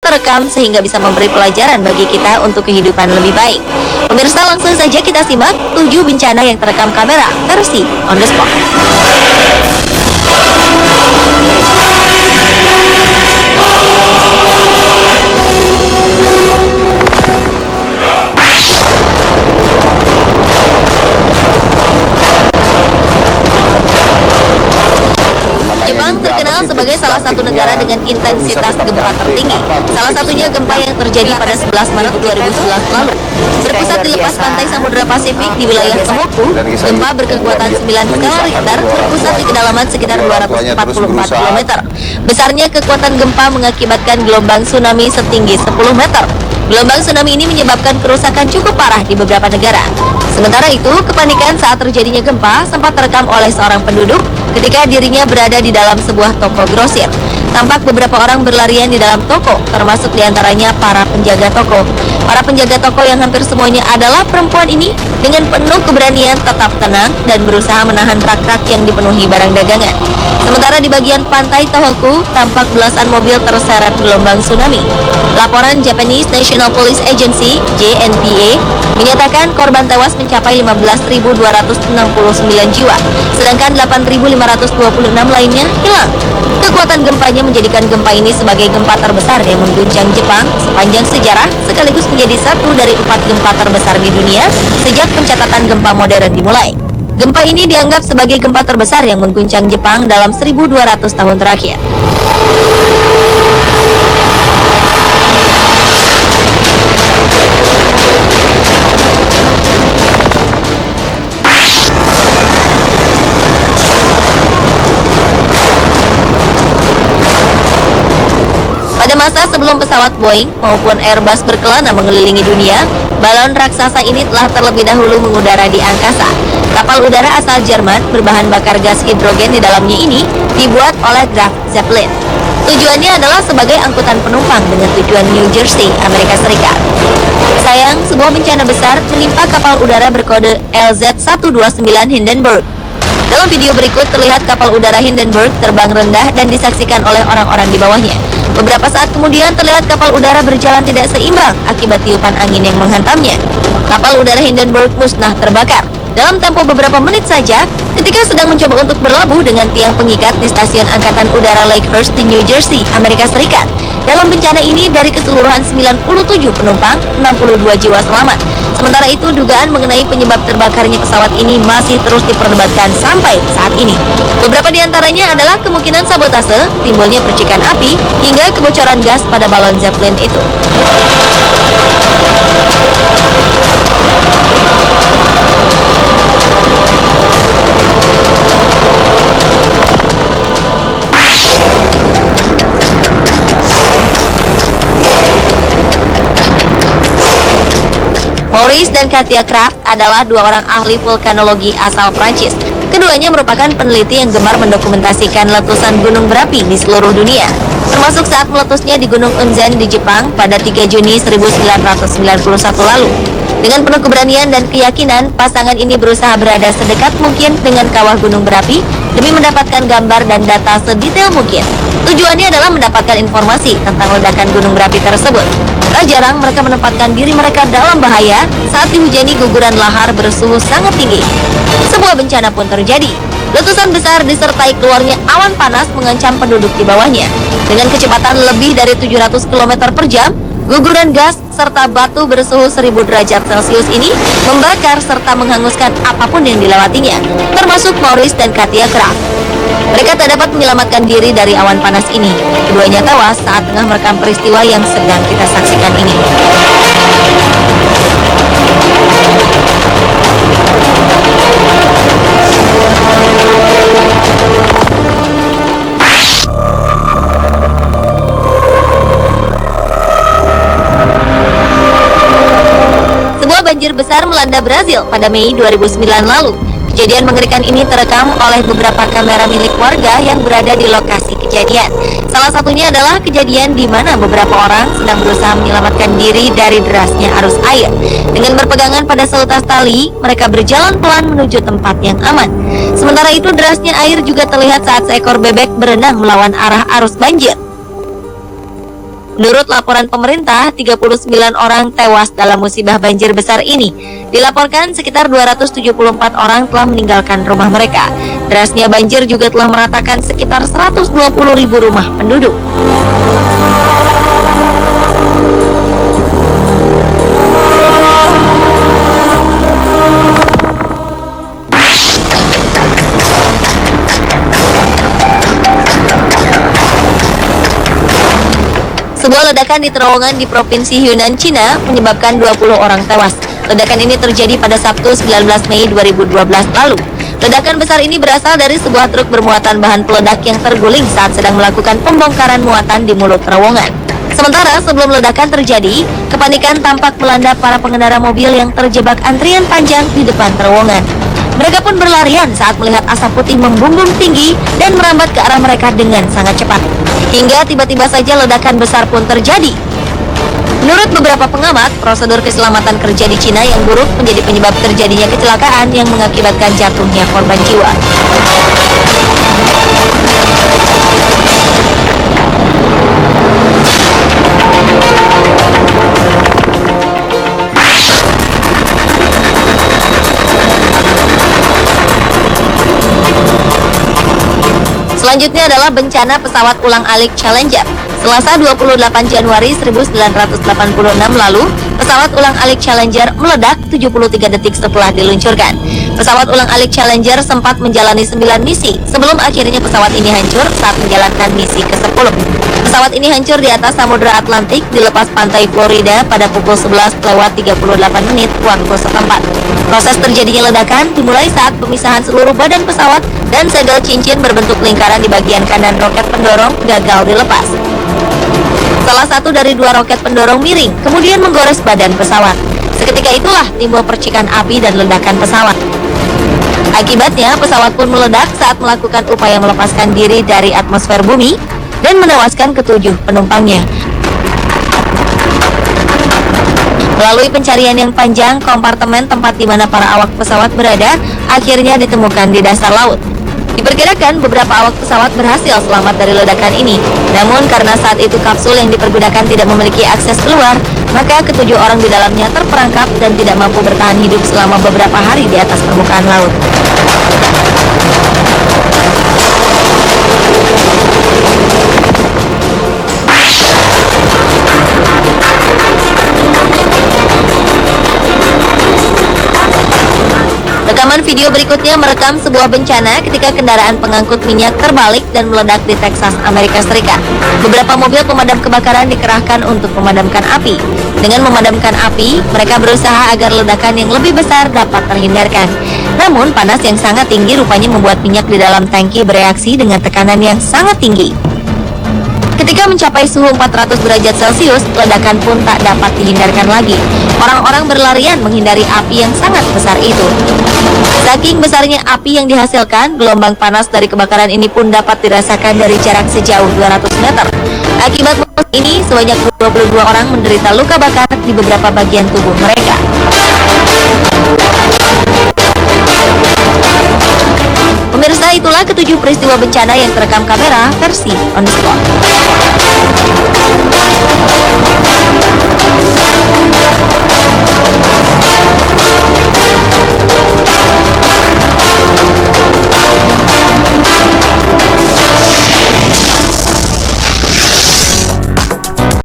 terekam sehingga bisa memberi pelajaran bagi kita untuk kehidupan lebih baik. Pemirsa, langsung saja kita simak 7 bencana yang terekam kamera versi on the spot. Jepang terkenal sebagai salah satu negara dengan intensitas gempa tertinggi. Salah satunya gempa yang terjadi pada 11 Maret 2011 lalu. Berpusat di lepas pantai Samudra Pasifik di wilayah Tohoku, gempa berkekuatan 9 skala Richter berpusat di kedalaman sekitar 244 km. Besarnya kekuatan gempa mengakibatkan gelombang tsunami setinggi 10 meter. Gelombang tsunami ini menyebabkan kerusakan cukup parah di beberapa negara. Sementara itu, kepanikan saat terjadinya gempa sempat terekam oleh seorang penduduk ketika dirinya berada di dalam sebuah toko grosir. Tampak beberapa orang berlarian di dalam toko, termasuk diantaranya para penjaga toko. Para penjaga toko yang hampir semuanya adalah perempuan ini dengan penuh keberanian tetap tenang dan berusaha menahan rak-rak yang dipenuhi barang dagangan. Sementara di bagian pantai Tohoku, tampak belasan mobil terseret gelombang tsunami. Laporan Japanese National Police Agency (JNPA) menyatakan korban tewas mencapai 15.269 jiwa, sedangkan 8.526 lainnya hilang. Kekuatan gempanya menjadikan gempa ini sebagai gempa terbesar yang mengguncang Jepang sepanjang sejarah, sekaligus menjadi satu dari 4 gempa terbesar di dunia sejak pencatatan gempa modern dimulai. Gempa ini dianggap sebagai gempa terbesar yang mengguncang Jepang dalam 1.200 tahun terakhir. Pada masa sebelum pesawat Boeing maupun Airbus berkelana mengelilingi dunia, balon raksasa ini telah terlebih dahulu mengudara di angkasa. Kapal udara asal Jerman berbahan bakar gas hidrogen di dalamnya ini dibuat oleh Graf Zeppelin. Tujuannya adalah sebagai angkutan penumpang dengan tujuan New Jersey, Amerika Serikat. Sayang, sebuah bencana besar menimpa kapal udara berkode LZ-129 Hindenburg. Dalam video berikut terlihat kapal udara Hindenburg terbang rendah dan disaksikan oleh orang-orang di bawahnya. Beberapa saat kemudian terlihat kapal udara berjalan tidak seimbang akibat tiupan angin yang menghantamnya. Kapal udara Hindenburg musnah terbakar. Dalam tempo beberapa menit saja, ketika sedang mencoba untuk berlabuh dengan tiang pengikat di stasiun Angkatan Udara Lakehurst di New Jersey, Amerika Serikat. Dalam bencana ini, dari keseluruhan 97 penumpang, 62 jiwa selamat. Sementara itu, dugaan mengenai penyebab terbakarnya pesawat ini masih terus diperdebatkan sampai saat ini. Beberapa di antaranya adalah kemungkinan sabotase, timbulnya percikan api, hingga kebocoran gas pada balon Zeppelin itu. Maurice dan Katia Kraft adalah 2 orang ahli vulkanologi asal Prancis. Keduanya merupakan peneliti yang gemar mendokumentasikan letusan gunung berapi di seluruh dunia, termasuk saat meletusnya di Gunung Unzen di Jepang pada 3 Juni 1991 lalu. Dengan penuh keberanian dan keyakinan, pasangan ini berusaha berada sedekat mungkin dengan kawah gunung berapi demi mendapatkan gambar dan data sedetail mungkin. Tujuannya adalah mendapatkan informasi tentang ledakan gunung berapi tersebut. Tak jarang mereka menempatkan diri mereka dalam bahaya saat dihujani guguran lahar bersuhu sangat tinggi. Sebuah bencana pun terjadi. Letusan besar disertai keluarnya awan panas mengancam penduduk di bawahnya. Dengan kecepatan lebih dari 700 km per jam, guguran gas serta batu bersuhu 1000 derajat Celcius ini membakar serta menghanguskan apapun yang dilewatinya, termasuk Maurice dan Katia Kraft. Mereka tak dapat menyelamatkan diri dari awan panas ini. Keduanya tewas saat tengah merekam peristiwa yang sedang kita saksikan ini. Sebuah banjir besar melanda Brazil pada Mei 2009 lalu. Kejadian mengerikan ini terekam oleh beberapa kamera milik warga yang berada di lokasi kejadian. Salah satunya adalah kejadian di mana beberapa orang sedang berusaha menyelamatkan diri dari derasnya arus air. Dengan berpegangan pada seutas tali, mereka berjalan pelan menuju tempat yang aman. Sementara itu, derasnya air juga terlihat saat seekor bebek berenang melawan arah arus banjir. Menurut laporan pemerintah, 39 orang tewas dalam musibah banjir besar ini. Dilaporkan sekitar 274 orang telah meninggalkan rumah mereka. Derasnya banjir juga telah meratakan sekitar 120.000 rumah penduduk. Sebuah ledakan di terowongan di Provinsi Yunnan, Cina menyebabkan 20 orang tewas. Ledakan ini terjadi pada Sabtu 19 Mei 2012 lalu. Ledakan besar ini berasal dari sebuah truk bermuatan bahan peledak yang terguling saat sedang melakukan pembongkaran muatan di mulut terowongan. Sementara sebelum ledakan terjadi, kepanikan tampak melanda para pengendara mobil yang terjebak antrian panjang di depan terowongan. Mereka pun berlarian saat melihat asap putih membumbung tinggi dan merambat ke arah mereka dengan sangat cepat. Hingga tiba-tiba saja ledakan besar pun terjadi. Menurut beberapa pengamat, prosedur keselamatan kerja di Cina yang buruk menjadi penyebab terjadinya kecelakaan yang mengakibatkan jatuhnya korban jiwa. Selanjutnya adalah bencana pesawat ulang-alik Challenger. Selasa 28 Januari 1986 lalu, pesawat ulang-alik Challenger meledak 73 detik setelah diluncurkan. Pesawat ulang-alik Challenger sempat menjalani 9 misi sebelum akhirnya pesawat ini hancur saat menjalankan misi ke-10. Pesawat ini hancur di atas Samudra Atlantik di lepas pantai Florida pada pukul 11:38 waktu setempat. Proses terjadinya ledakan dimulai saat pemisahan seluruh badan pesawat dan segel cincin berbentuk lingkaran di bagian kanan roket pendorong gagal dilepas. Salah satu dari dua roket pendorong miring, kemudian menggores badan pesawat. Seketika itulah timbul percikan api dan ledakan pesawat. Akibatnya, pesawat pun meledak saat melakukan upaya melepaskan diri dari atmosfer bumi dan menewaskan ketujuh penumpangnya. Melalui pencarian yang panjang, kompartemen tempat di mana para awak pesawat berada akhirnya ditemukan di dasar laut. Diperkirakan beberapa awak pesawat berhasil selamat dari ledakan ini. Namun karena saat itu kapsul yang dipergunakan tidak memiliki akses keluar, maka ketujuh orang di dalamnya terperangkap dan tidak mampu bertahan hidup selama beberapa hari di atas permukaan laut. Rekaman video berikutnya merekam sebuah bencana ketika kendaraan pengangkut minyak terbalik dan meledak di Texas, Amerika Serikat. Beberapa mobil pemadam kebakaran dikerahkan untuk memadamkan api. Dengan memadamkan api, mereka berusaha agar ledakan yang lebih besar dapat terhindarkan. Namun, panas yang sangat tinggi rupanya membuat minyak di dalam tangki bereaksi dengan tekanan yang sangat tinggi. Ketika mencapai suhu 400 derajat Celcius, ledakan pun tak dapat dihindarkan lagi. Orang-orang berlarian menghindari api yang sangat besar itu. Saking besarnya api yang dihasilkan, gelombang panas dari kebakaran ini pun dapat dirasakan dari jarak sejauh 200 meter. Akibat ini, sebanyak 22 orang menderita luka bakar di beberapa bagian tubuh mereka. Pemirsa, itulah ketujuh peristiwa bencana yang terekam kamera versi On The Spot.